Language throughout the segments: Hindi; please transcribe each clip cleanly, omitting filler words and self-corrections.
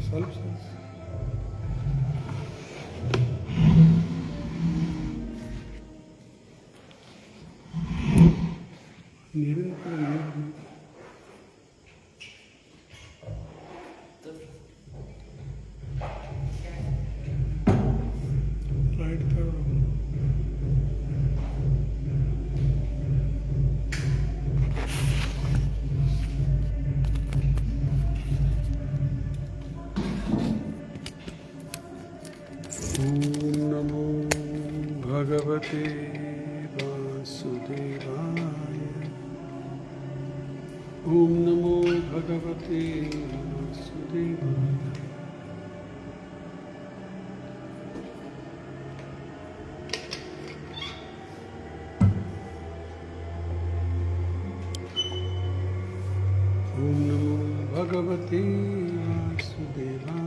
ಸ್ವಲ್ಪ ಸ್ವಲ್ಪ ನೀರಿನ ಕಡೆ ನೀರು ಲೈಟ್ ತಗೊಳ್ಳಿ. नमो भगवते वासुदेवाय। ओम नमो भगवते वासुदेवाय। ओम नमो भगवते वासुदेवाय।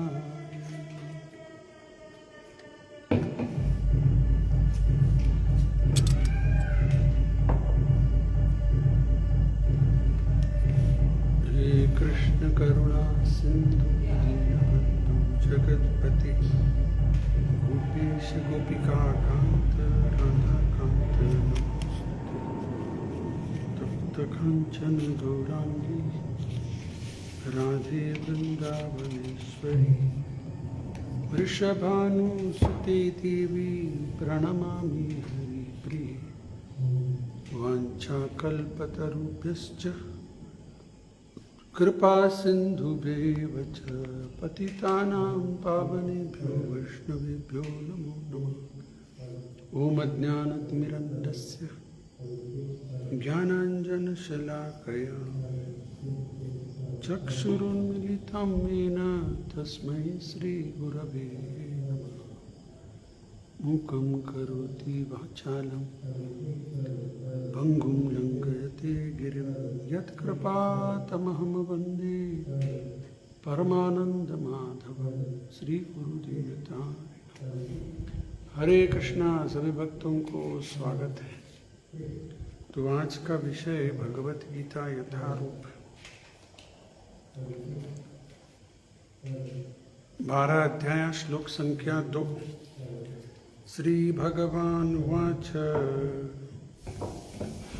कृष्ण करुणा सिंधु दीनबंधु जगतपति गोपीश गोपिका कांत राधा कांत नमोस्तुते। तप्त कांचन गौरांगी राधे वृंदावनेश्वरी वृषभानुसुते देवी प्रणमामि हरिप्रिये। वाञ्छाकल्पतरुभ्यश्च कृपा सिंधुभ्येव च पतितानां पावनेभ्यो वैष्णवेभ्यो नमो नमः। ओम अज्ञानतिमिरन्धस्य ज्ञानाञ्जनशलाकया चक्षुरुन्मिलितं येन तस्मै श्रीगुरवे नमः। मूकं करोति वाचालं भङ्गुं लङ्घयते गिरिं यत्कृपातमहं वन्दे परमानन्दमाधवं श्रीगुरुदेवताय। हरे कृष्णा। सभी भक्तों को स्वागत है। तो आज का विषय भगवत गीता यथारूप 12 अध्याय श्लोक संख्या 2। श्री भगवान् उवाच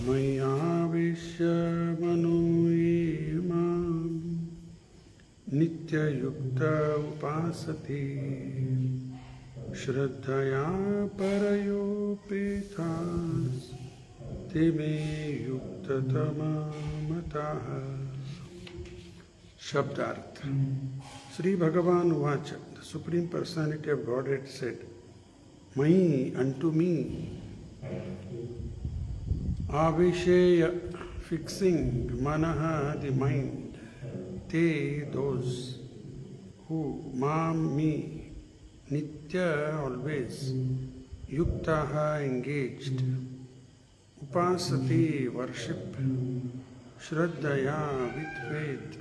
मय्यावेश्य मनो ये मां नित्ययुक्त उपासते श्रद्धया परयोपेताः ते मे युक्ततमा मताः। शब्दार्थ। श्री भगवान् उवाच। The Supreme Personality of Godhead said, Myi, unto me, Avishaya, fixing, Manaha, the mind, Te, those who, Mam, me, Nitya, always, Yuktaha, engaged, Upasati, worship, Shraddhaya, with faith,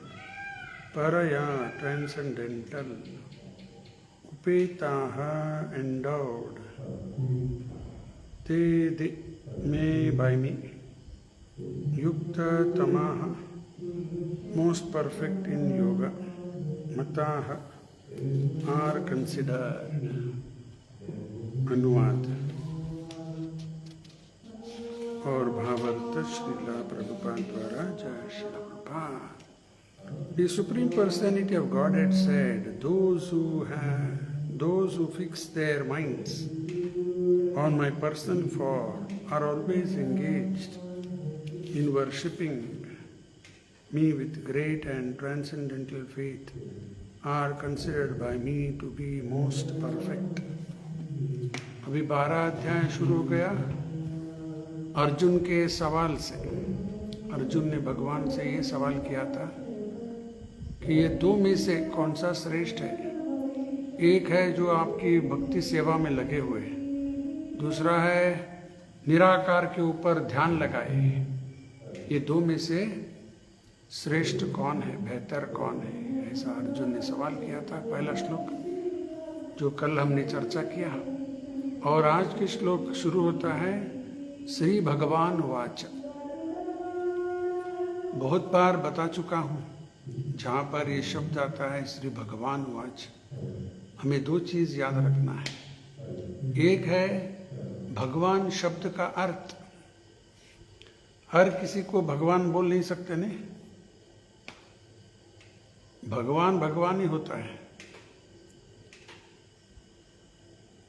Paraya, transcendental, Upetaha, endowed, Te, may by me, Yukta Tamaha, most perfect in yoga, Mataha, are considered. अनुवाद और भावार्थ श्रीला प्रभुपाद द्वारा। जय Shri Prabhupada. The Supreme Personality of Godhead said, those who fix their minds on my personal form are always engaged in worshipping me with great and transcendental faith, are considered by me to be most perfect. अभी 12 अध्याय शुरू हो गया अर्जुन के सवाल से। अर्जुन ने भगवान से ये सवाल किया था कि ये दो में से कौन सा श्रेष्ठ है। एक है जो आपकी भक्ति सेवा में लगे हुए, दूसरा है निराकार के ऊपर ध्यान लगाए। ये दो में से श्रेष्ठ कौन है, बेहतर कौन है, ऐसा अर्जुन ने सवाल किया था। पहला श्लोक जो कल हमने चर्चा किया। और आज के श्लोक शुरू होता है श्री भगवान वाच। बहुत बार बता चुका हूँ जहाँ पर ये शब्द आता है श्री भगवान वाच, हमें दो चीज याद रखना है। एक है भगवान शब्द का अर्थ। हर किसी को भगवान बोल नहीं सकते ने, भगवान भगवान ही होता है।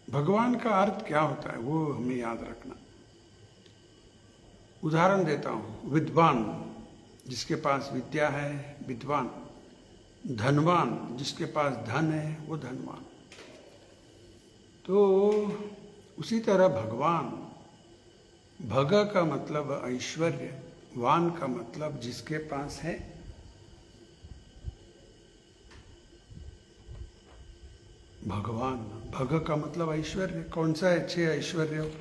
भगवान का अर्थ क्या होता है वो हमें याद रखना। उदाहरण देता हूं, विद्वान जिसके पास विद्या है विद्वान, धनवान जिसके पास धन है वो धनवान। तो उसी तरह भगवान, भग का मतलब ऐश्वर्य, वान का मतलब जिसके पास है। भगवान, भग का मतलब ऐश्वर्य। कौन सा है? 6 ऐश्वर्य।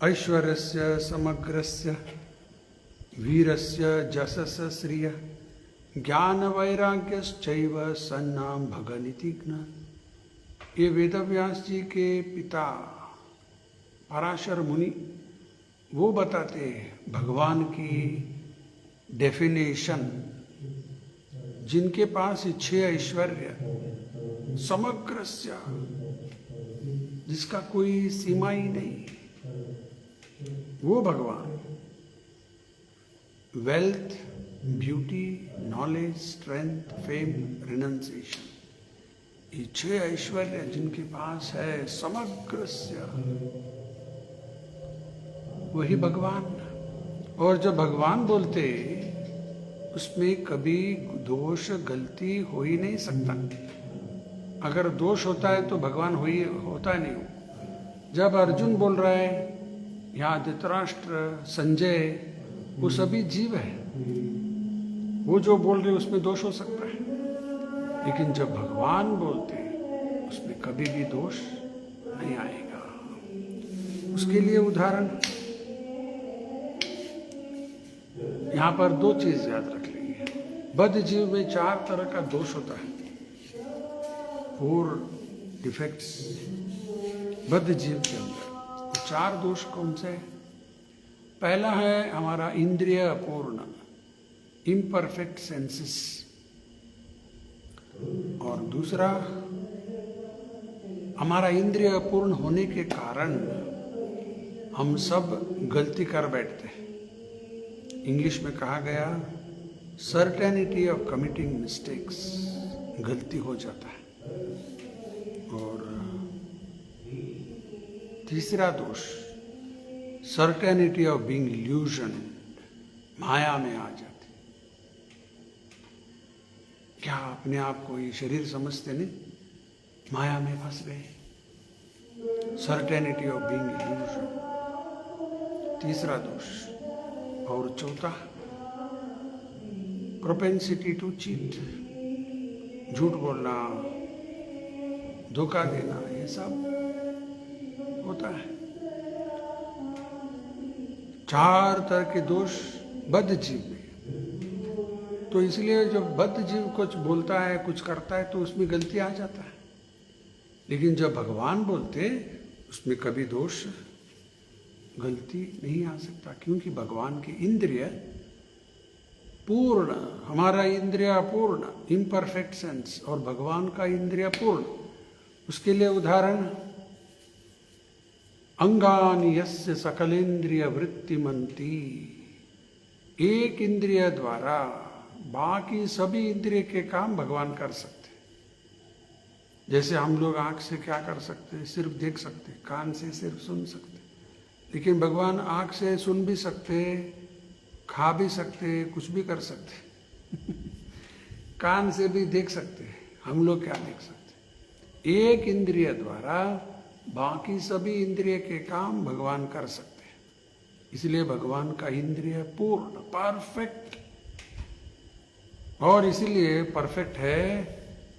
ऐश्वर्यस्य समग्रस्य वीरस्य जसस श्रिय ज्ञान वैराग्यश्चैव सन्नाम भगनिति ज्ञान। ये वेदव्यास जी के पिता पराशर मुनि वो बताते हैं भगवान की डेफिनेशन। जिनके पास 6 ऐश्वर्य, समग्रस्य जिसका कोई सीमा ही नहीं, वो भगवान। Wealth, beauty, knowledge, strength, fame, renunciation, ये 6 ऐश्वर्य जिनके पास है समग्रस्य, वही भगवान। और जब भगवान बोलते उसमें कभी दोष गलती हो ही नहीं सकता। अगर दोष होता है तो भगवान होता नहीं हो। जब अर्जुन बोल रहा है या धृतराष्ट्र, संजय, वो सभी जीव है, वो जो बोल रहे उसमें दोष हो सकता है। लेकिन जब भगवान बोलते हैं उसमें कभी भी दोष नहीं आएगा। उसके लिए उदाहरण यहां पर 2 चीज याद रख लेंगे। बद्ध जीव में 4 तरह का दोष होता है, 4 डिफेक्ट्स बद्ध जीव के अंदर। 4 दोष कौन से हैं? पहला है हमारा इंद्रिय अपूर्ण, इम्परफेक्ट सेंसेस। और दूसरा, हमारा इंद्रिय अपूर्ण होने के कारण हम सब गलती कर बैठते हैं। इंग्लिश में कहा गया सर्टेनिटी ऑफ कमिटिंग मिस्टेक्स, गलती हो जाता है। और तीसरा दोष सर्टेनिटी ऑफ बीइंग इल्यूजन, माया में आ जाती। क्या अपने आप को ये शरीर समझते नहीं, माया में फंस गए। सर्टेनिटी ऑफ बीइंग इल्यूजन, तीसरा दोष। और चौथा प्रोपेंसिटी टू चीट, झूठ बोलना, धोखा देना, ये सब होता है। 4 तरह के दोष बद्ध जीव में। तो इसलिए जब बद्ध जीव कुछ बोलता है, कुछ करता है, तो उसमें गलती आ जाता है। लेकिन जब भगवान बोलते उसमें कभी दोष, गलती नहीं आ सकता, क्योंकि भगवान के इंद्रिय पूर्ण, हमारा इंद्रिय अपूर्ण, इम्परफेक्ट सेंस, और भगवान का इंद्रिय पूर्ण। उसके लिए उदाहरण, अंगानि यस्य सकलेन्द्रिय वृत्तिमंती, एक इंद्रिय द्वारा बाकी सभी इंद्रिय के काम भगवान कर सकते। जैसे हम लोग आंख से क्या कर सकते हैं? सिर्फ देख सकते, कान से सिर्फ सुन सकते। लेकिन भगवान आंख से सुन भी सकते, खा भी सकते, कुछ भी कर सकते कान से भी देख सकते। हम लोग क्या देख सकते? एक इंद्रिय द्वारा बाकी सभी इंद्रिय के काम भगवान कर सकते हैं। इसलिए भगवान का इंद्रिय पूर्ण, परफेक्ट। और इसीलिए परफेक्ट है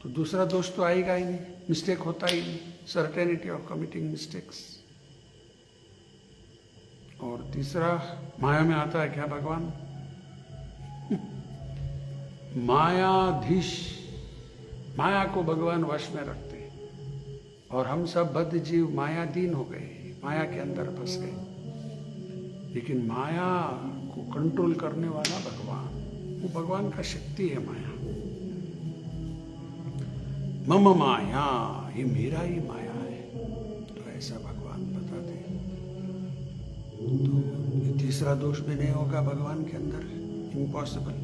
तो दूसरा दोष तो आएगा ही नहीं, मिस्टेक होता ही नहीं, सर्टेनिटी ऑफ कमिटिंग मिस्टेक्स। और तीसरा, माया में आता है क्या भगवान? मायाधीश, माया को भगवान वश में रखते हैं। और हम सब बद्ध जीव मायाधीन हो गए, माया के अंदर फंस गए। लेकिन माया को कंट्रोल करने वाला भगवान, वो भगवान का शक्ति है माया। मम माया, ये मेरा ही माया है, तो ऐसा भगवान बताते। तो ये तीसरा दोष भी नहीं होगा भगवान के अंदर, इम्पॉसिबल।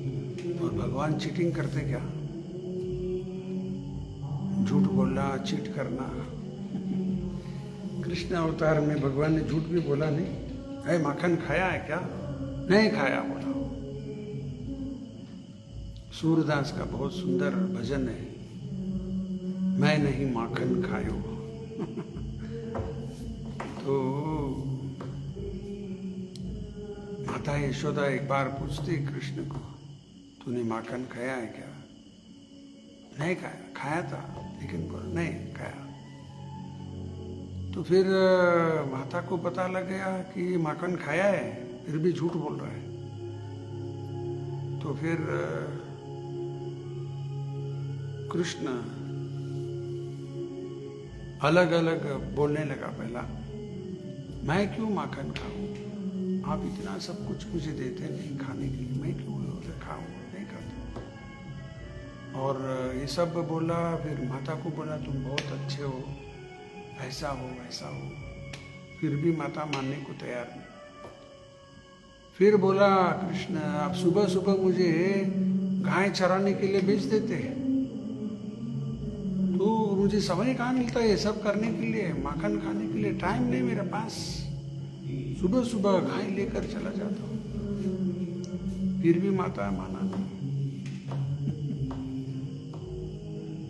और भगवान चीटिंग करते क्या? झूठ बोलना, चीट करना। कृष्ण अवतार में भगवान ने झूठ भी बोला नहीं। अरे माखन खाया है क्या? नहीं खाया बोला। सूरदास का बहुत सुंदर भजन है, मैं नहीं माखन खायो। तो माता यशोदा एक बार पूछती कृष्ण को, तूने माखन खाया है क्या? नहीं खाया। खाया था लेकिन बोला नहीं खाया। तो फिर माता को पता लग गया कि माखन खाया है, फिर भी झूठ बोल रहा है। तो फिर कृष्ण अलग अलग बोलने लगा। पहला, मैं क्यों माखन खाऊं? आप इतना सब कुछ मुझे देते नहीं खाने के लिए, मैं क्यों खाऊं? नहीं खाता। और ये सब बोला। फिर माता को बोला, तुम बहुत अच्छे हो, ऐसा हो वैसा हो। फिर भी माता मानने को तैयार नहीं। फिर बोला कृष्ण, आप सुबह सुबह मुझे गाय चराने के लिए भेज देते, तो मुझे समय कहाँ मिलता है ये सब करने के लिए, माखन खाने के लिए टाइम नहीं मेरे पास। सुबह सुबह गाय लेकर चला जाता हूँ। फिर भी माता माना नहीं।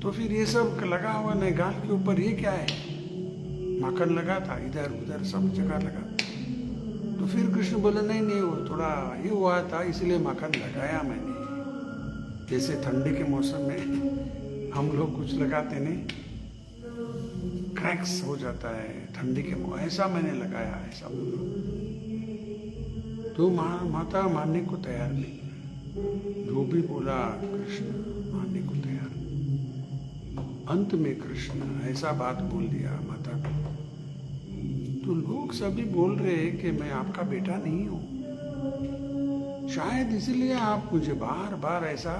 तो फिर ये सब लगा हुआ नहीं गाल के ऊपर, ये क्या है? माखन लगा था इधर उधर सब जगह लगा। तो फिर कृष्ण बोले, नहीं नहीं, वो थोड़ा ये हुआ था इसलिए माखन लगाया मैंने। जैसे ठंडी के मौसम में हम लोग कुछ लगाते नहीं, क्रैक्स हो जाता है ठंडी के मौसम, ऐसा मैंने लगाया, ऐसा बोलो। तो माता मानने को तैयार नहीं। जो भी बोला कृष्ण मानने को तैयार नहीं। अंत में कृष्ण ऐसा बात बोल दिया माता को, तो लोग सभी बोल रहे हैं कि मैं आपका बेटा नहीं हूं, शायद इसलिए आप मुझे बार बार ऐसा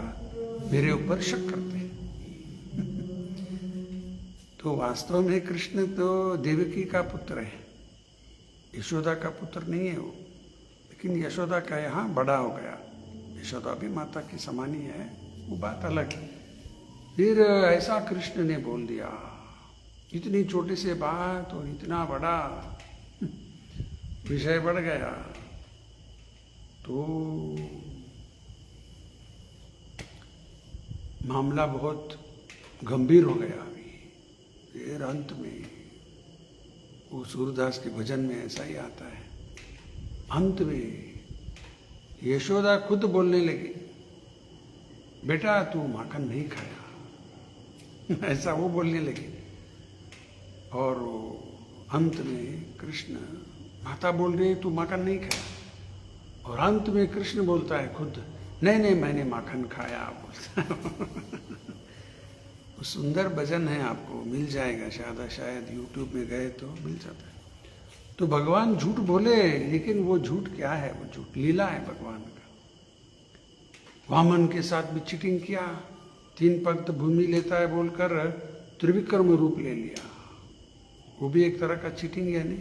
मेरे ऊपर शक करते हैं। तो वास्तव में कृष्ण तो देवकी का पुत्र है, यशोदा का पुत्र नहीं है वो। लेकिन यशोदा का यहाँ बड़ा हो गया, यशोदा भी माता की समान ही है, वो बात अलग है। फिर ऐसा कृष्ण ने बोल दिया, इतनी छोटी सी बात और इतना बड़ा विषय बढ़ गया। तो मामला बहुत गंभीर हो गया। अभी फिर अंत में वो सूरदास के भजन में ऐसा ही आता है, अंत में यशोदा खुद बोलने लगी, बेटा तू माखन नहीं खाया। ऐसा वो बोलने लगी। और अंत में कृष्ण, माता बोल रही है तू माखन नहीं खाया, और अंत में कृष्ण बोलता है खुद, नहीं नहीं मैंने माखन खाया बोलता है। सुंदर भजन है, आपको मिल जाएगा, शायद यूट्यूब में गए तो मिल जाता है। तो भगवान झूठ बोले, लेकिन वो झूठ क्या है? वो झूठ लीला है भगवान का। वामन के साथ भी चीटिंग किया, 3 पग भूमि लेता है बोलकर त्रिविक्रम रूप ले लिया, वो भी एक तरह का चीटिंग है नहीं।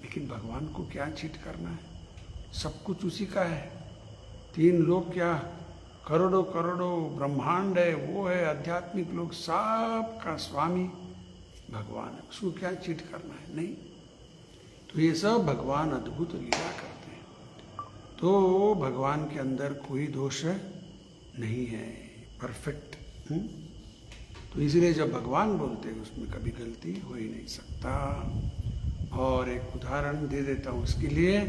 लेकिन भगवान को क्या चीट करना है? सब कुछ उसी का है। 3 लोग क्या, करोड़ों करोड़ों ब्रह्मांड है, वो है आध्यात्मिक लोग, सब का स्वामी भगवान है, उसको क्या चीट करना है? नहीं। तो ये सब भगवान अद्भुत लीला करते हैं। तो भगवान के अंदर कोई दोष नहीं है, परफेक्ट। तो इसलिए जब भगवान बोलते हैं उसमें कभी गलती हो ही नहीं सकता। और एक उदाहरण दे देता हूँ उसके लिए।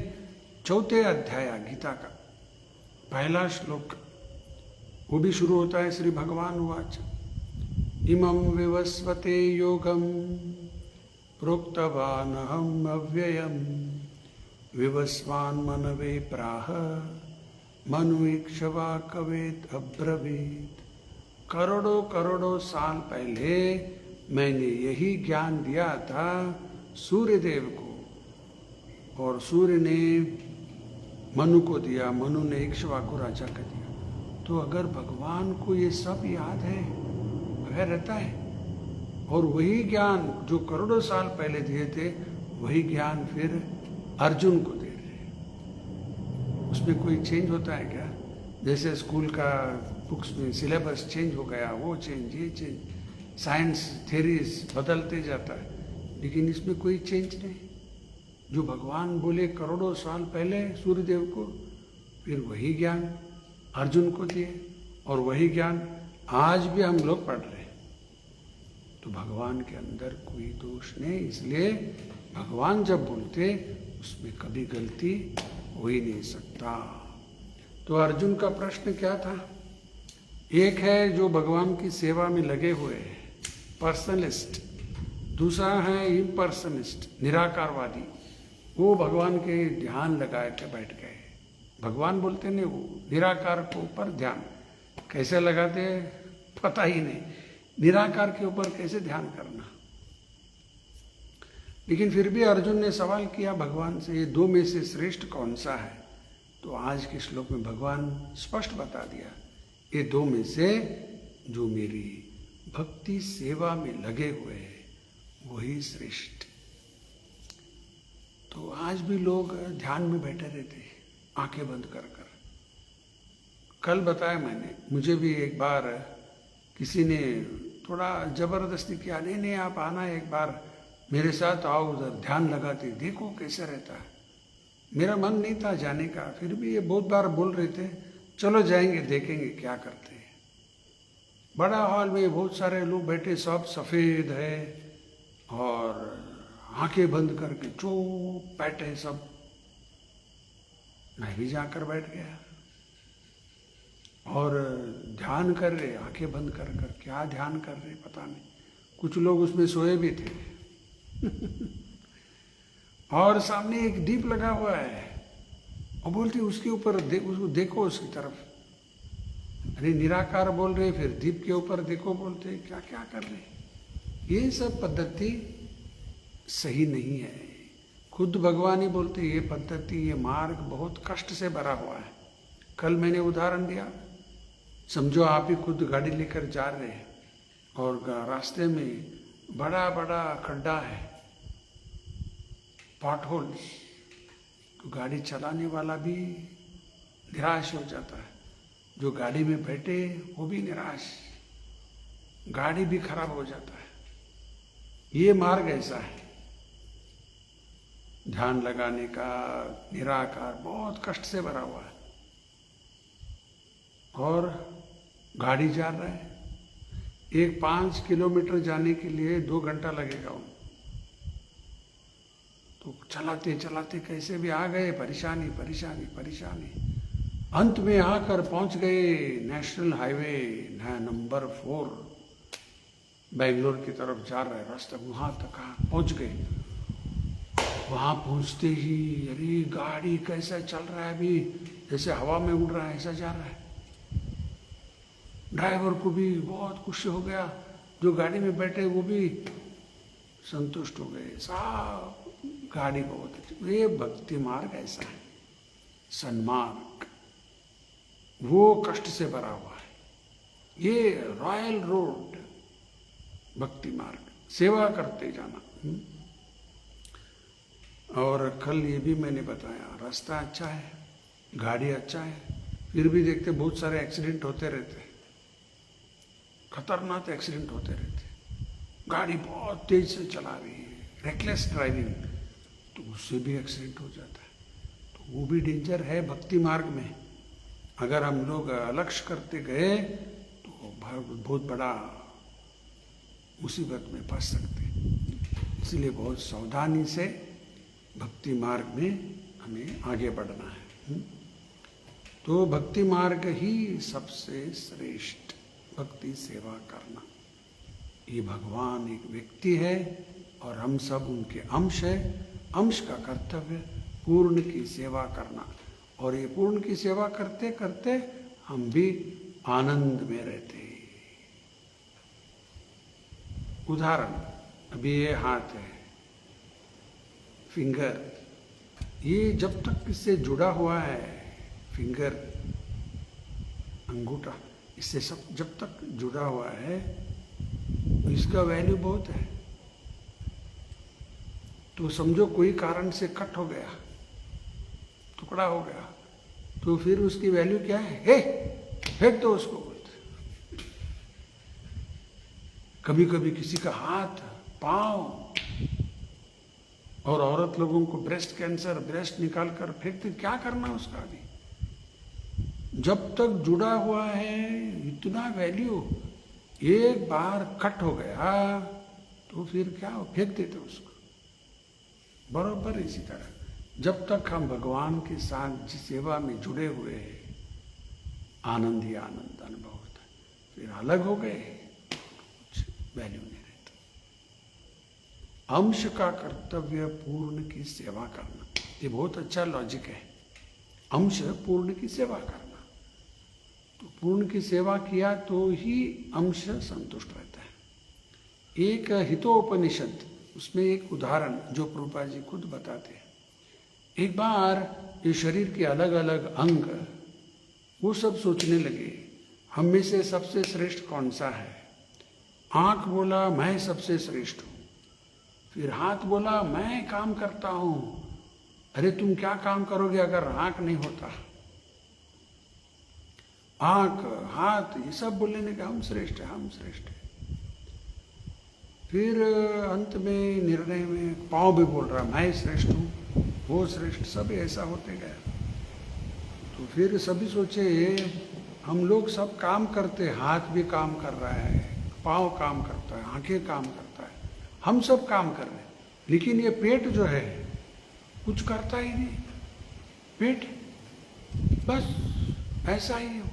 4 अध्याय गीता का पहला श्लोक, वो भी शुरू होता है श्री भगवान उवाच, इमं विवस्वते योगम प्रोक्तवानहम अव्ययम विवस्वान मनवे प्राह मनुईक्षवा कवेत अब्रवीत। करोड़ों करोड़ों साल पहले मैंने यही ज्ञान दिया था सूर्य देव को, और सूर्य ने मनु को दिया, मनु ने इक्ष्वाकु राजा का दिया। तो अगर भगवान को ये सब याद है, वह रहता है, और वही ज्ञान जो करोड़ों साल पहले दिए थे, वही ज्ञान फिर अर्जुन को दे रहे हैं। उसमें कोई चेंज होता है क्या? जैसे स्कूल का बुक्स में सिलेबस चेंज हो गया, वो चेंज, ये चेंज, साइंस थेरीज बदलते जाता है, लेकिन इसमें कोई चेंज नहीं। जो भगवान बोले करोड़ों साल पहले सूर्यदेव को, फिर वही ज्ञान अर्जुन को दिए, और वही ज्ञान आज भी हम लोग पढ़ रहे हैं। तो भगवान के अंदर कोई दोष नहीं, इसलिए भगवान जब बोलते उसमें कभी गलती हो ही नहीं सकता। तो अर्जुन का प्रश्न क्या था? एक है जो भगवान की सेवा में लगे हुए हैं, पर्सनलिस्ट, दूसरा है इम्पर्सनिस्ट, निराकारवादी। वो भगवान के ध्यान लगा के बैठ गए। भगवान बोलते नहीं, वो निराकार के ऊपर ध्यान कैसे लगाते पता ही नहीं, निराकार के ऊपर कैसे ध्यान करना। लेकिन फिर भी अर्जुन ने सवाल किया भगवान से, ये दो में से श्रेष्ठ कौन सा है? तो आज के श्लोक में भगवान स्पष्ट बता दिया, ये दो में से जो मेरी भक्ति सेवा में लगे हुए हैं वही श्रेष्ठ। तो आज भी लोग ध्यान में बैठे रहते हैं, आंखें बंद कर कर। कल बताया मैंने, मुझे भी एक बार किसी ने थोड़ा जबरदस्ती किया, नहीं नहीं आप आना एक बार मेरे साथ, आओ उधर ध्यान लगाते देखो कैसे रहता है। मेरा मन नहीं था जाने का, फिर भी ये बहुत बार बोल रहे थे, चलो जाएंगे देखेंगे क्या करते हैं। बड़ा हॉल में बहुत सारे लोग बैठे, सब सफ़ेद है और आंखें बंद करके चुप बैठे सब। मैं भी जाकर बैठ गया और ध्यान कर रहे, आंखें बंद कर कर। क्या ध्यान कर रहे पता नहीं, कुछ लोग उसमें सोए भी थे और सामने एक दीप लगा हुआ है और बोलते उसके ऊपर उसको देखो, उसकी तरफ। अरे निराकार बोल रहे, फिर दीप के ऊपर देखो बोलते, क्या क्या कर रहे। ये सब पद्धति सही नहीं है। खुद भगवान ही बोलते ये पद्धति, ये मार्ग बहुत कष्ट से भरा हुआ है। कल मैंने उदाहरण दिया, समझो आप ही खुद गाड़ी लेकर जा रहे हैं और रास्ते में बड़ा बड़ा खड्डा है, पॉट होल्स, तो गाड़ी चलाने वाला भी निराश हो जाता है, जो गाड़ी में बैठे वो भी निराश, गाड़ी भी खराब हो जाता है। ये मार्ग ऐसा है ध्यान लगाने का, निराकार बहुत कष्ट से भरा हुआ है। और गाड़ी जा रहा है, एक 5 किलोमीटर जाने के लिए 2 घंटा लगेगा। तो चलाते चलाते कैसे भी आ गए, परेशानी परेशानी परेशानी। अंत में आकर पहुंच गए नेशनल हाईवे नंबर 4, बेंगलोर की तरफ जा रहा है रास्ता, वहां तक पहुंच गए। वहां पहुंचते ही अरे गाड़ी कैसा चल रहा है, अभी जैसे हवा में उड़ रहा है ऐसा जा रहा है। ड्राइवर को भी बहुत खुशी हो गया, जो गाड़ी में बैठे वो भी संतुष्ट हो गए, साहब गाड़ी बहुत अच्छी। ये भक्ति मार्ग ऐसा है, सन्मार्ग, वो कष्ट से भरा हुआ है। ये रॉयल रोड भक्ति मार्ग, सेवा करते जाना। और कल ये भी मैंने बताया, रास्ता अच्छा है, गाड़ी अच्छा है, फिर भी देखते बहुत सारे एक्सीडेंट होते रहते, खतरनाक एक्सीडेंट होते रहते। गाड़ी बहुत तेज से चला रही है, रेकलेस ड्राइविंग, तो उससे भी एक्सीडेंट हो जाता है। तो वो भी डेंजर है भक्ति मार्ग में। अगर हम लोग अलक्ष्य करते गए तो बहुत बड़ा मुसीबत में फंस सकते हैं। इसलिए बहुत सावधानी से भक्ति मार्ग में हमें आगे बढ़ना है। तो भक्ति मार्ग ही सबसे श्रेष्ठ, भक्ति सेवा करना। ये भगवान एक व्यक्ति है और हम सब उनके अंश है। अंश का कर्तव्य पूर्ण की सेवा करना, और ये पूर्ण की सेवा करते करते हम भी आनंद में रहते हैं। उदाहरण, अभी ये हाथ है, फिंगर, ये जब तक इससे जुड़ा हुआ है, फिंगर, अंगूठा, इससे सब जब तक जुड़ा हुआ है तो इसका वैल्यू बहुत है। तो समझो कोई कारण से कट हो गया, टुकड़ा हो गया, तो फिर उसकी वैल्यू क्या है? हे, फेंक दो उसको बोलते। कभी कभी किसी का हाथ, पांव, और औरत लोगों को ब्रेस्ट कैंसर, ब्रेस्ट निकाल कर फेंकते, क्या करना उसका? अभी जब तक जुड़ा हुआ है इतना वैल्यू, एक बार कट हो गया तो फिर क्या, फेंक देते उसको। बराबर इसी तरह जब तक हम भगवान के साथ जिस सेवा में जुड़े हुए हैं, आनंद ही आनंद अनुभव होता है। फिर अलग हो गए, कुछ वैल्यू नहीं रहता। अंश का कर्तव्य पूर्ण की सेवा करना, ये बहुत अच्छा लॉजिक है। अंश पूर्ण की सेवा करना, तो पूर्ण की सेवा किया तो ही अंश संतुष्ट रहता है। एक हितोपनिषद, उसमें एक उदाहरण जो प्रभुपाद जी खुद बताते हैं। एक बार ये शरीर के अलग अलग अंग, वो सब सोचने लगे हम में से सबसे श्रेष्ठ कौन सा है। आंख बोला मैं सबसे श्रेष्ठ हूँ। फिर हाथ बोला मैं काम करता हूँ। अरे तुम क्या काम करोगे अगर आंख नहीं होता? आंख, हाथ, ये सब बोलने लगे हम श्रेष्ठ है, हम श्रेष्ठ है। फिर अंत में निर्णय में पाँव भी बोल रहा मैं श्रेष्ठ हूँ, वो श्रेष्ठ, सब ऐसा होते गया। तो फिर सभी सोचे हम लोग सब काम करते, हाथ भी काम कर रहा है, पाँव काम करता है, आंखें काम करता है, हम सब काम कर रहे हैं, लेकिन ये पेट जो है कुछ करता ही नहीं। पेट बस ऐसा ही हो।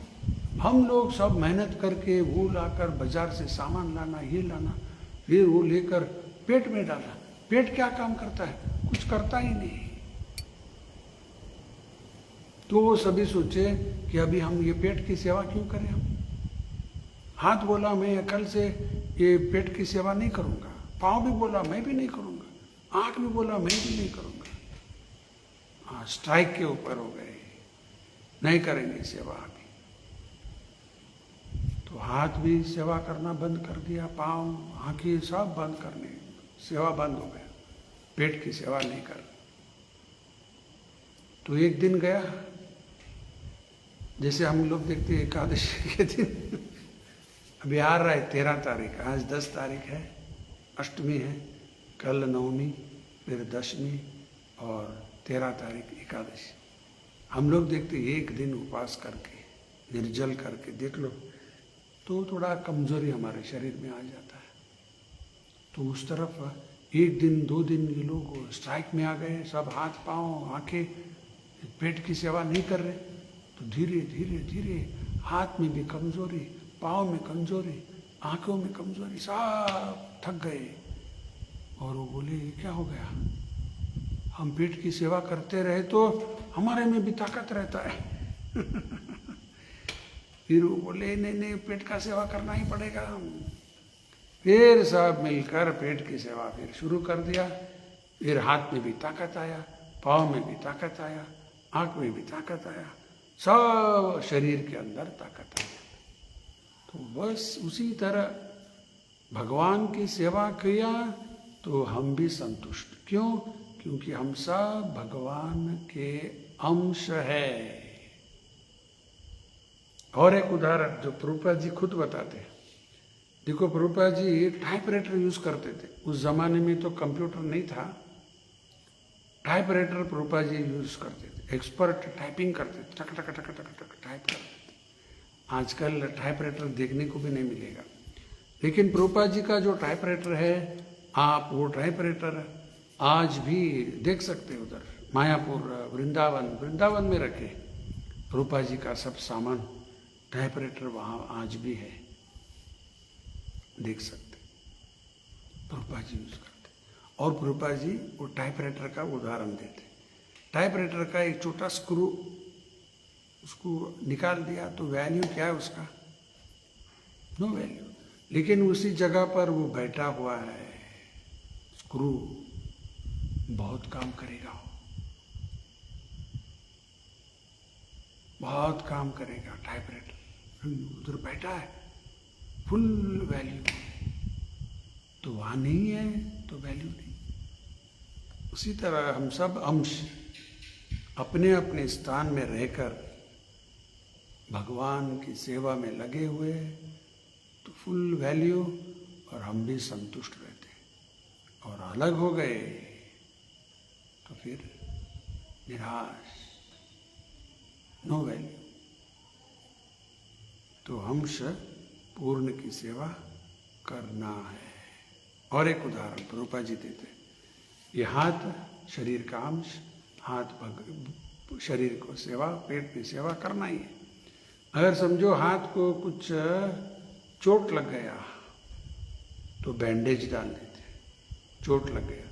हम लोग सब मेहनत करके वो लाकर बाजार से सामान लाना, ये लाना, फिर वो लेकर पेट में डाला। पेट क्या काम करता है? कुछ करता ही नहीं। तो वो सभी सोचे कि अभी हम ये पेट की सेवा क्यों करें हम। हाथ बोला मैं कल से ये पेट की सेवा नहीं करूंगा। पाँव भी बोला मैं भी नहीं करूंगा। आंख भी बोला मैं भी नहीं करूंगा। हाँ, स्ट्राइक के ऊपर हो गए, नहीं करेंगे सेवा अभी। तो हाथ भी सेवा करना बंद कर दिया, पाँव, आंखें सब बंद करने, सेवा बंद हो गया, पेट की सेवा नहीं कर। तो एक दिन गया, जैसे हम लोग देखते हैं एकादशी के दिन, अभी आ रहा है 13 तारीख, आज 10 तारीख है, अष्टमी है, कल नवमी, फिर दशमी और 13 तारीख एकादशी। हम लोग देखते एक दिन उपवास करके, निर्जल करके देख लो तो थोड़ा कमजोरी हमारे शरीर में आ जाता है। तो उस तरफ एक दिन 2 दिन ये लोग स्ट्राइक में आ गए, सब हाथ पाँव आंखें, पेट की सेवा नहीं कर रहे। तो धीरे धीरे धीरे हाथ में भी कमजोरी, पाँव में कमजोरी, आंखों में कमजोरी, सब थक गए। और वो बोले ये क्या हो गया, हम पेट की सेवा करते रहे तो हमारे में भी ताकत रहता है। फिर वो बोले नहीं नहीं, पेट का सेवा करना ही पड़ेगा हम। फिर सब मिलकर पेट की सेवा फिर शुरू कर दिया। फिर हाथ में भी ताकत आया, पाँव में भी ताकत आया, आंख में भी ताकत आया, सब शरीर के अंदर ताकत आया। तो बस उसी तरह भगवान की सेवा किया तो हम भी संतुष्ट। क्यों? क्योंकि हम सब भगवान के अंश है। और एक उदाहरण जो प्रभुपाद जी खुद बताते हैं। देखो प्रभुपाद जी टाइपराइटर यूज करते थे। उस जमाने में तो कंप्यूटर नहीं था, टाइपराइटर प्रभुपाद जी यूज करते थे। एक्सपर्ट टाइपिंग करते थे, टक टक टक टक टक टाइप करते थे। आजकल टाइपराइटर देखने को भी नहीं मिलेगा, लेकिन प्रभुपाद जी का जो टाइपराइटर है, आप वो टाइपराइटर आज भी देख सकते हैं। उधर मायापुर, वृंदावन में रखे प्रभुपाद जी का सब सामान, टाइपराइटर वहाँ आज भी है, देख सकते। प्रभुपाद जी यूज करते। और प्रभुपाद जी वो टाइपराइटर का उदाहरण देते। टाइपराइटर का एक छोटा स्क्रू, उसको निकाल दिया तो वैल्यू क्या है उसका? No value. लेकिन उसी जगह पर वो बैठा हुआ है स्क्रू, बहुत काम करेगा। बहुत काम करेगा, टाइपराइटर उधर बैठा है, फुल वैल्यू, तो वहाँ नहीं है तो वैल्यू नहीं। उसी तरह हम सब अंश अपने अपने स्थान में रहकर भगवान की सेवा में लगे हुए तो फुल वैल्यू, और हम भी संतुष्ट रहते, और अलग हो गए तो फिर निराश, नो वैल्यू। तो अंश पूर्ण की सेवा करना है। और एक उदाहरण प्रभुपाद जी देते, ये हाथ शरीर का अंश, हाथ शरीर को सेवा, पेट की सेवा करना ही है। अगर समझो हाथ को कुछ चोट लग गया तो बैंडेज डाल देते, चोट लग गया,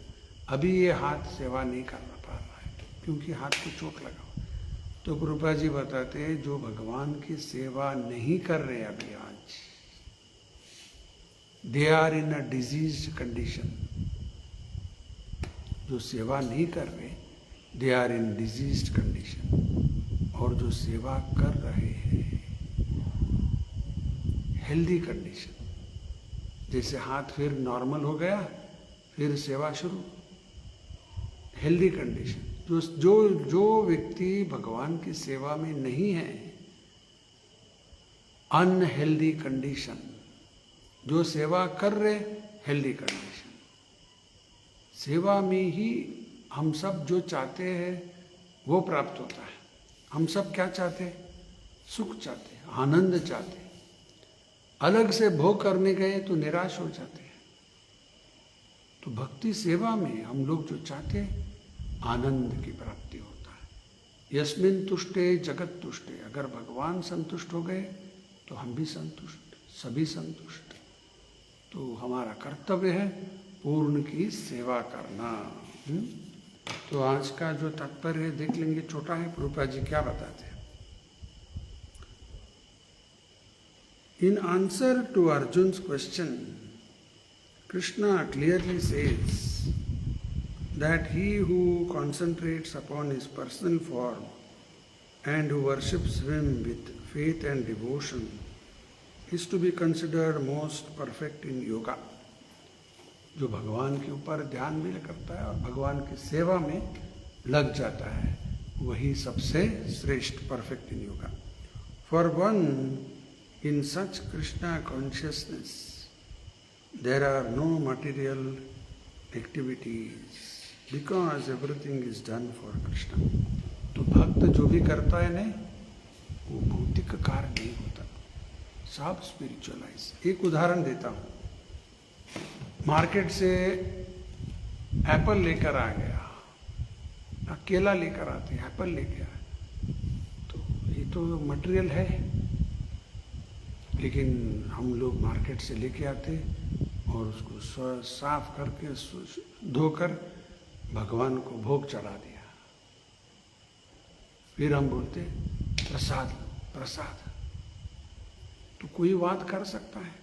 अभी ये हाथ सेवा नहीं कर पा रहा है क्योंकि हाथ को चोट लगा। तो प्रभुपाद जी बताते हैं जो भगवान की सेवा नहीं कर रहे अभी आज, they are in a disease condition. जो सेवा नहीं कर रहे they are in disease condition, और जो सेवा कर रहे हैं हेल्दी कंडीशन। जैसे हाथ फिर नॉर्मल हो गया, फिर सेवा शुरू, हेल्दी कंडीशन। जो व्यक्ति भगवान की सेवा में नहीं है, अनहेल्दी कंडीशन। जो सेवा कर रहे हेल्दी कंडीशन। सेवा में ही हम सब जो चाहते हैं वो प्राप्त होता है। हम सब क्या चाहते हैं? सुख चाहते हैं, आनंद चाहते हैं। अलग से भोग करने गए तो निराश हो जाते हैं। तो भक्ति सेवा में हम लोग जो चाहते हैं आनंद की प्राप्ति होता है। यस्मिन तुष्टे जगत तुष्टे। अगर भगवान संतुष्ट हो गए तो हम भी संतुष्ट, सभी संतुष्ट। तो हमारा कर्तव्य है पूर्ण की सेवा करना। तो आज का जो तात्पर्य है देख लेंगे, छोटा है। प्रभुपाद जी क्या बताते हैं? In answer to Arjun's question, Krishna clearly says that he who concentrates upon his personal form and who worships him with faith and devotion is to be considered most perfect in yoga. जो भगवान के ऊपर ध्यान भी करता है और भगवान की सेवा में लग जाता है, वही सबसे श्रेष्ठ, perfect in yoga. For one in such Krishna consciousness, there are no material activities because everything is done for Krishna. तो भक्त जो भी करता है ना, वो भौतिक कार्य नहीं होता, सब स्पिरिचुअलाइज। एक उदाहरण देता हूँ। मार्केट से एप्पल लेकर आ गया, केला लेकर आते हैं, एप्पल लेके आए, तो ये तो मटेरियल है, लेकिन हम लोग मार्केट से लेके आते और उसको साफ करके धोकर भगवान को भोग चढ़ा दिया। फिर हम बोलते प्रसाद प्रसाद। तो कोई बात कर सकता है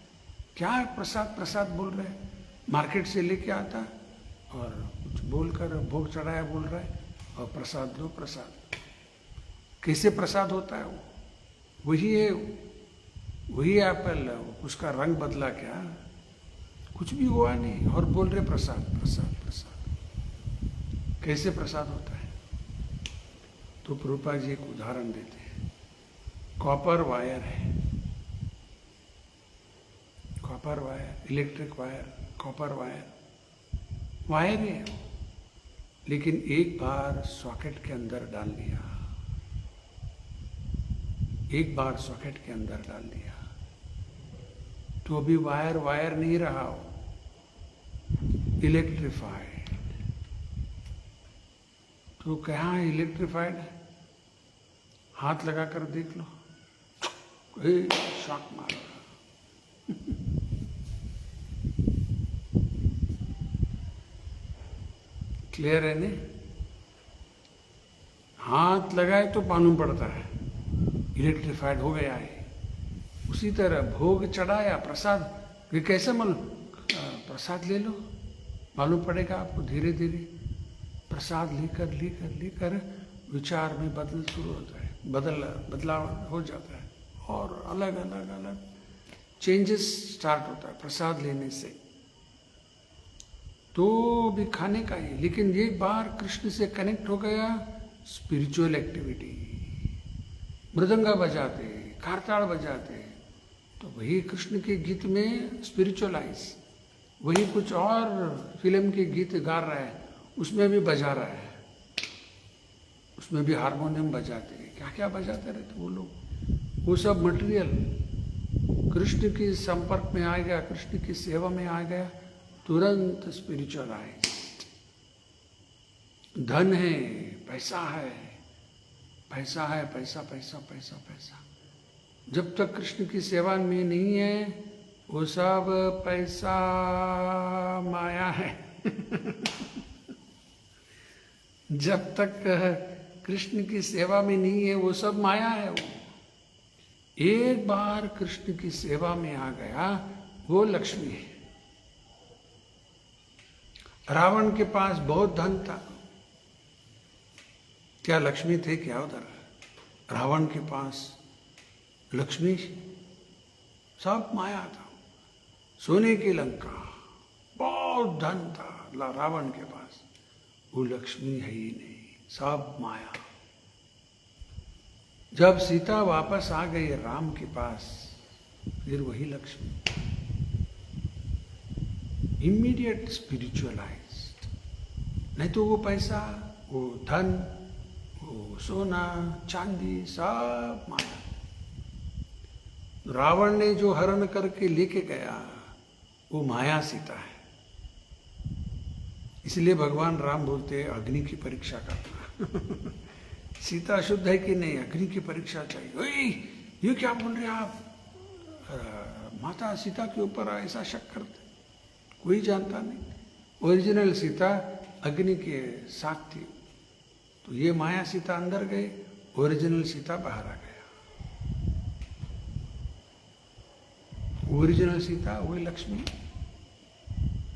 क्या? प्रसाद प्रसाद बोल रहे हैं, मार्केट से लेके आता और कुछ बोलकर भोग चढ़ाया बोल रहा है, और प्रसाद लो प्रसाद। कैसे प्रसाद होता है? वो वही है, वही एप्पल, उसका रंग बदला क्या? कुछ भी हुआ नहीं, और बोल रहे प्रसाद प्रसाद प्रसाद। कैसे प्रसाद होता है? तो प्रभुपाद जी एक उदाहरण देते हैं। कॉपर वायर है, copper wire, electric wire, copper wire, wire है, लेकिन एक बार सॉकेट के अंदर डाल दिया, एक बार सॉकेट के अंदर डाल दिया तो अभी वायर वायर नहीं रहा, हो इलेक्ट्रिफाइड। तो कहाँ है इलेक्ट्रिफाइड? हाथ लगाकर देख लो, शॉक मार रहा। क्लियर है नहीं? हाथ लगाए तो मालूम पड़ता है इलेक्ट्रिफाइड हो गया है। उसी तरह भोग चढ़ाया, प्रसाद, ये कैसे मालूम? प्रसाद ले लो, मालूम पड़ेगा आपको। धीरे धीरे प्रसाद लेकर लेकर लेकर विचार में बदल शुरू होता है। बदलाव हो जाता है और अलग अलग अलग चेंजेस स्टार्ट होता है प्रसाद लेने से। तो भी खाने का ही, लेकिन एक बार कृष्ण से कनेक्ट हो गया, स्पिरिचुअल एक्टिविटी, मृदंगा बजाते, कारताल बजाते, तो वही कृष्ण के गीत में स्पिरिचुअलाइज, वही कुछ और फिल्म के गीत गा रहा है, उसमें भी बजा रहा है, उसमें भी हारमोनियम बजाते, क्या क्या बजाते रहते वो लोग। वो सब मटेरियल कृष्ण के संपर्क में आ गया, कृष्ण की सेवा में आ गया, तुरंत स्पिरिचुअलाइज। धन है, पैसा है, पैसा है, पैसा पैसा पैसा पैसा, जब तक कृष्ण की सेवा में नहीं है वो सब पैसा माया है। जब तक कृष्ण की सेवा में नहीं है वो सब माया है। वो एक बार कृष्ण की सेवा में आ गया वो लक्ष्मी है। रावण के पास बहुत धन था, क्या लक्ष्मी थे क्या उधर? रावण के पास लक्ष्मी, सब माया था, सोने की लंका, बहुत धन था रावण के पास, वो लक्ष्मी है ही नहीं, सब माया। जब सीता वापस आ गई राम के पास, फिर वही लक्ष्मी, इमीडिएट स्पिरिचुअलाइज्ड। नहीं तो वो पैसा, वो धन, वो सोना चांदी, सब माया। रावण ने जो हरण करके लेके गया वो माया सीता है। इसलिए भगवान राम बोलते हैं अग्नि की परीक्षा करना। सीता शुद्ध है कि नहीं, अग्नि की परीक्षा चाहिए। ओए, ये क्या बोल रहे हैं आप? माता सीता के ऊपर ऐसा शक करते, कोई जानता नहीं। ओरिजिनल सीता अग्नि के साथ थी, तो ये माया सीता अंदर गई, ओरिजिनल सीता बाहर आ गया। ओरिजिनल सीता वही लक्ष्मी,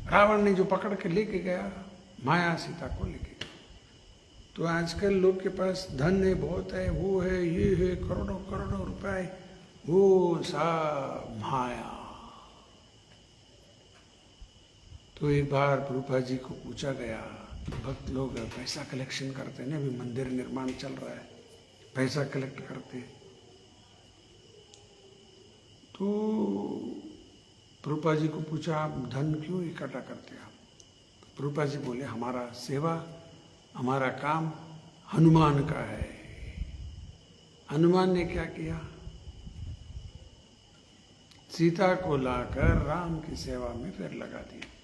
रावण ने जो पकड़ के लेके गया माया सीता को लेके गया। तो आजकल लोग के पास धन है, बहुत है, वो है, ये है, करोड़ों करोड़ों रुपए, वो सब माया। तो एक बार प्रभुपाद जी को पूछा गया, भक्त लोग पैसा कलेक्शन करते हैं ना, अभी मंदिर निर्माण चल रहा है, पैसा कलेक्ट करते हैं। तो प्रभुपाद जी को पूछा, आप धन क्यों इकट्ठा करते हैं? आप प्रभुपाद जी बोले, हमारा सेवा, हमारा काम हनुमान का है। हनुमान ने क्या किया? सीता को लाकर राम की सेवा में फिर लगा दिया।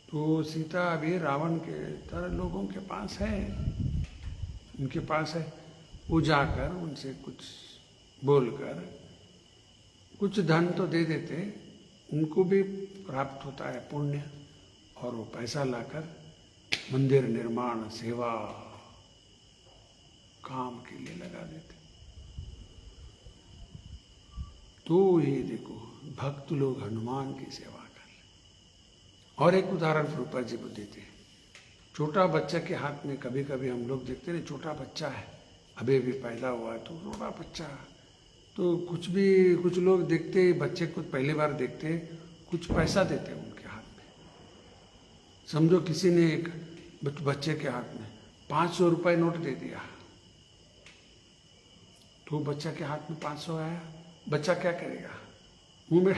तो सीता अभी रावण के तरह लोगों के पास है, उनके पास है, वो जाकर उनसे कुछ बोलकर कुछ धन तो दे देते, उनको भी प्राप्त होता है पुण्य, और वो पैसा लाकर मंदिर निर्माण, सेवा, काम के लिए लगा देते। तो ये देखो, भक्त लोग हनुमान की सेवा कर रहे। और एक उदाहरण प्रभुपाद जी को देते हैं, छोटा बच्चा के हाथ में, कभी कभी हम लोग देखते हैं छोटा बच्चा है, अभी अभी पैदा हुआ है, तो छोटा बच्चा, तो कुछ लोग देखते बच्चे को पहली बार देखते, कुछ पैसा देते उनके हाथ में। समझो किसी ने एक बच्चे के हाथ में 500 रुपये नोट दे दिया, तो बच्चा के हाथ में 500 आया, बच्चा क्या करेगा? मुंह में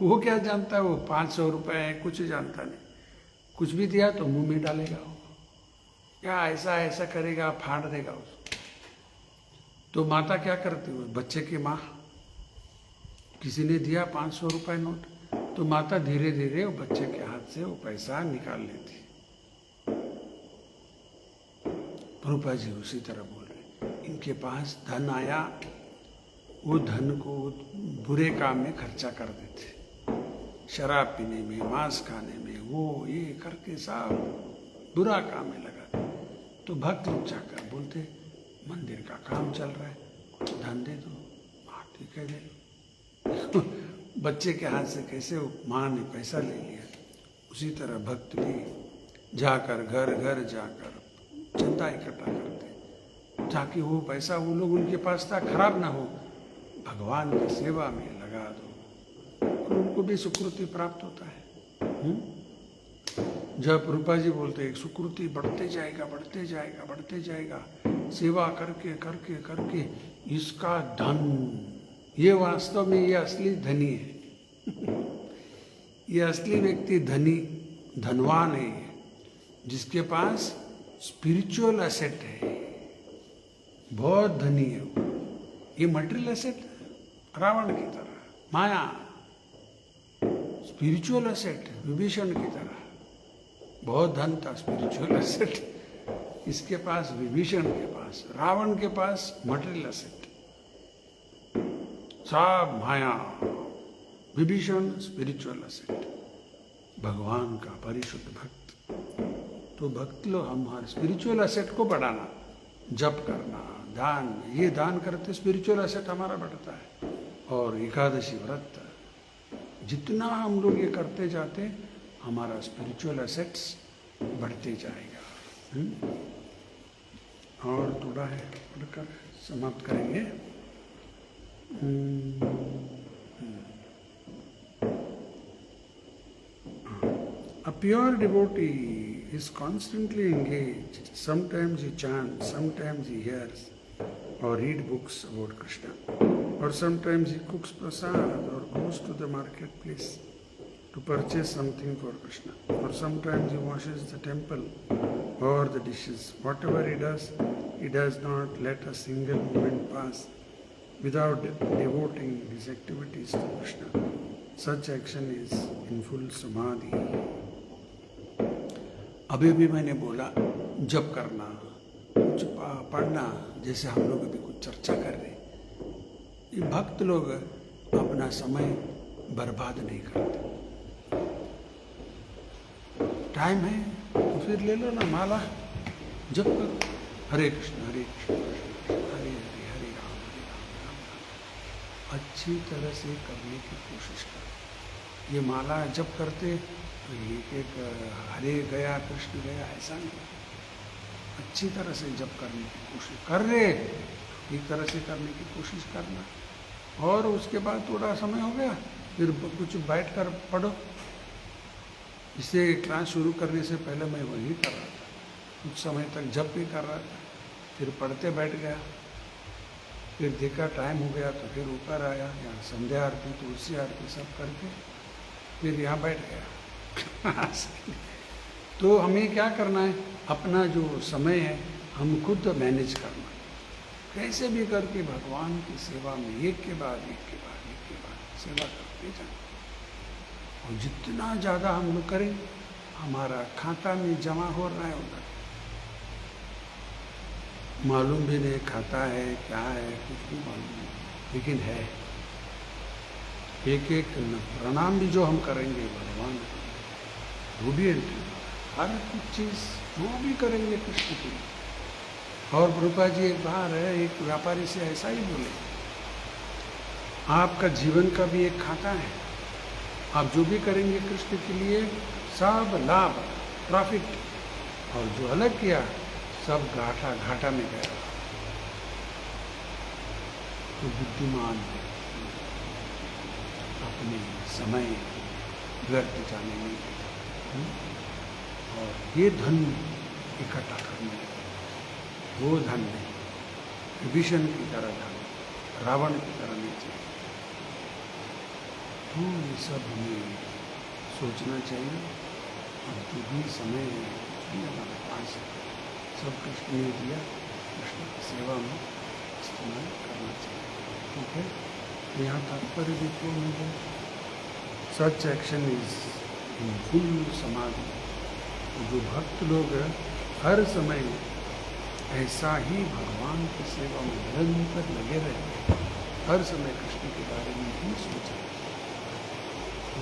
वो क्या जानता है, वो 500 रुपये है, कुछ जानता नहीं, कुछ भी दिया तो मुंह में डालेगा वो, क्या ऐसा ऐसा करेगा, फाड़ देगा उसको। तो माता क्या करती है, बच्चे की माँ, किसी ने दिया 500 रुपये नोट, तो माता धीरे धीरे वो बच्चे के हाथ से वो पैसा निकाल लेती। प्रभुपाद जी उसी तरह बोल रहे, इनके पास धन आया, वो धन को बुरे काम में खर्चा कर देते, शराब पीने में, मांस खाने में, वो ये करके सब बुरा काम में लगा। तो भक्त लोग जाकर बोलते, मंदिर का काम चल रहा है, कुछ धन दे दो। हाँ ठीक है, दे दो। बच्चे के हाथ से कैसे माँ ने पैसा ले लिया, उसी तरह भक्त भी जाकर घर घर जाकर चंदा इकट्ठा करते, ताकि वो पैसा वो लोग उनके पास था खराब ना हो, भगवान की सेवा में लगा दो और उनको भी सुकृति प्राप्त होता है। जब रूपा जी बोलते हैं सुकृति बढ़ते जाएगा बढ़ते जाएगा बढ़ते जाएगा, सेवा करके करके करके इसका धन, ये वास्तव में ये असली धनी है। ये असली व्यक्ति धनी धनवान है, जिसके पास स्पिरिचुअल एसेट है, बहुत धनी है वो। ये मटेरियल एसेट रावण की तरह, माया। स्पिरिचुअल एसेट विभीषण की तरह, बहुत धन था स्पिरिचुअल एसेट इसके पास, विभीषण के पास। रावण के पास मटेरियल एसेट सब माया, विभीषण स्पिरिचुअल एसेट, भगवान का परिशुद्ध भक्त। तो भक्त लोग हमारे स्पिरिचुअल एसेट को बढ़ाना, जप करना, दान, ये दान करते स्पिरिचुअल एसेट हमारा बढ़ता है। और एकादशी व्रत जितना हम लोग ये करते जाते, हमारा स्पिरिचुअल एसेट्स बढ़ते जाएगा। और थोड़ा है पढ़कर समाप्त करेंगे। A pure devotee is constantly engaged. Sometimes he chants, sometimes he hears or read books about Krishna, or sometimes he cooks prasad or goes to the marketplace to purchase something for Krishna, or sometimes he washes the temple or the dishes. Whatever he does not let a single moment pass without devoting his activities to Krishna. Such action is in full samadhi. अभी भी मैंने बोला जप करना, कुछ पढ़ना, जैसे हम लोग अभी कुछ चर्चा कर रहे। ये भक्त लोग अपना समय बर्बाद नहीं करते। टाइम है तो फिर ले लो ना माला, जप करो, हरे कृष्ण हरे कृष्ण हरे हरे हरे राम राम राम। अच्छी तरह से करने की कोशिश करो। ये माला जप करते एक हरे गया कृष्ण गया ऐसा नहीं, अच्छी तरह से जप करने की कोशिश कर रहे, एक तरह से करने की कोशिश करना। और उसके बाद थोड़ा समय हो गया फिर कुछ बैठ कर पढ़ो। इसे क्लास शुरू करने से पहले मैं वही कर रहा था, कुछ समय तक जप भी कर रहा था, फिर पढ़ते बैठ गया, फिर देखा टाइम हो गया तो फिर ऊपर आया, यहाँ संध्या आरती तुलसी आरती सब करके फिर यहाँ बैठ गया। तो हमें क्या करना है, अपना जो समय है हम खुद मैनेज करना, कैसे भी करके भगवान की सेवा में एक के बाद सेवा करते जाए। और जितना ज़्यादा हम लोग करें, हमारा खाता में जमा हो रहा है उधर, मालूम भी नहीं खाता है क्या है, कुछ भी मालूम नहीं, लेकिन है। एक एक प्रणाम भी जो हम करेंगे भगवान को, वो भी हर कुछ चीज़ वो भी करेंगे कृष्ण के लिए। और रूपा जी एक बार है, एक व्यापारी से ऐसा ही बोले, आपका जीवन का भी एक खाता है, आप जो भी करेंगे कृष्ण के लिए सब लाभ प्रॉफिट, और जो अलग किया सब घाटा में गया। तो बुद्धिमान है, अपने समय व्यर्थ जाने नहीं देता। और ये धन इकट्ठा करने लगे, वो धन नहीं, विभीषण की तरह धन, रावण की तरह नहीं चाहिए। तो ये सब हमें सोचना चाहिए। और जो भी समय है, भी हमारे पास है, सब कृष्ण ने दिया, कृष्ण की सेवा में इस्तेमाल करना चाहिए। ठीक है, यहाँ तात्पर्य देखो मुझे, such action is in full समाधि। जो भक्त लोग हर समय ऐसा ही भगवान की सेवा में निरंतर लगे रहते, हर समय कृष्ण के बारे में ही सोचें, तो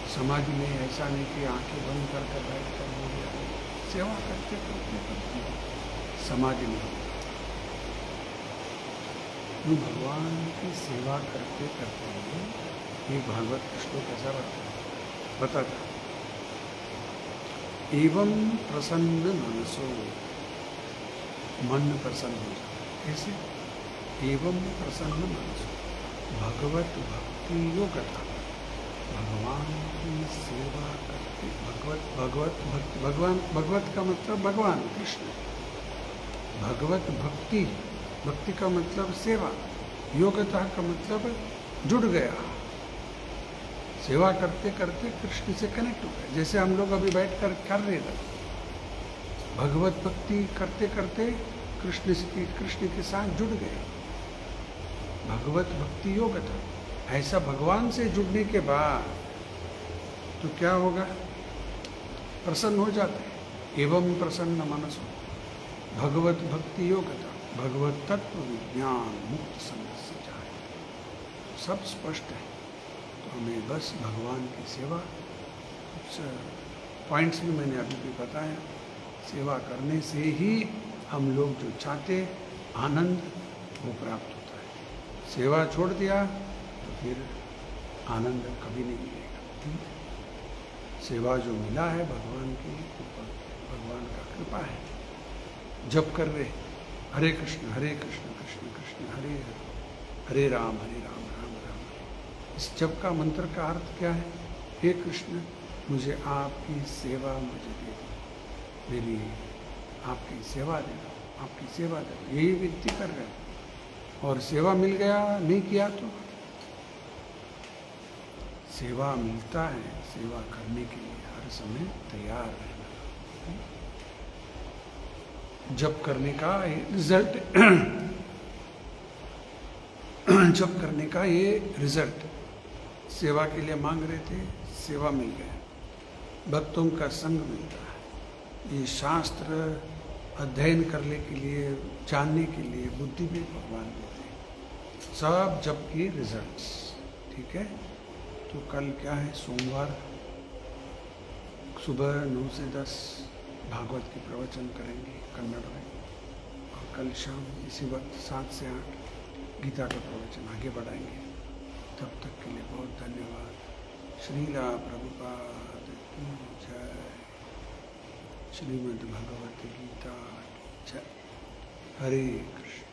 समाधि में ऐसा नहीं कि आंखें बंद करके बैठ कर हो गया, सेवा करते करते समाधि में हो। तो भगवान की सेवा करते करते ये भागवत कृष्ण कैसा बताता, एवं प्रसन्न मनसो मन प्रसन्न हो जाता। कैसे? एवं प्रसन्न मनसो भगवत भक्ति योगता, भगवान की सेवा करते। भगवत का मतलब भगवान कृष्ण, भगवत भक्ति, भक्ति का मतलब सेवा, योगता का मतलब जुड़ गया, सेवा करते करते कृष्ण से कनेक्ट हो गए। जैसे हम लोग अभी बैठ कर रहे थे, भगवत भक्ति करते करते कृष्ण के साथ जुड़ गए, भगवत भक्ति योगता। ऐसा भगवान से जुड़ने के बाद तो क्या होगा? प्रसन्न हो जाते। एवं प्रसन्न मनसो भगवत भक्ति योगता, भगवत तत्व विज्ञान मुक्त संग से जाए। सब स्पष्ट है। तो हमें बस भगवान की सेवा, कुछ पॉइंट्स भी मैंने अभी भी बताया, सेवा करने से ही हम लोग जो चाहते आनंद वो प्राप्त होता है। सेवा छोड़ दिया तो फिर आनंद कभी नहीं मिलेगा। सेवा जो मिला है भगवान की, भगवान का कृपा है। जप कर रहे हरे कृष्ण कृष्ण कृष्ण हरे हरे, हरे राम राम राम हरे। इस जप का मंत्र का अर्थ क्या है? हे कृष्ण, मुझे आपकी सेवा मुझे दे दो, मेरी आपकी सेवा दे दो, आपकी सेवा दे दो, यही विनती कर रहे हैं। और सेवा मिल गया, नहीं किया तो सेवा मिलता है। सेवा करने के लिए हर समय तैयार रहना। जप करने का रिजल्ट जप करने का ये रिजल्ट, सेवा के लिए मांग रहे थे, सेवा मिल गया, भक्तों का संग मिलता है। ये शास्त्र अध्ययन करने के लिए, जानने के लिए बुद्धि भी भगवान देते हैं। सब जप की रिजल्ट्स। ठीक है, तो कल क्या है? सोमवार सुबह 9 से 10 भागवत की प्रवचन करेंगे कन्नड़ में, और कल शाम इसी वक्त 7 से 8 गीता का प्रवचन आगे बढ़ाएंगे। तब तक के लिए बहुत धन्यवाद। श्रीला प्रभुपाद की जय। श्रीमद् भगवत गीता की जय। हरे कृष्ण।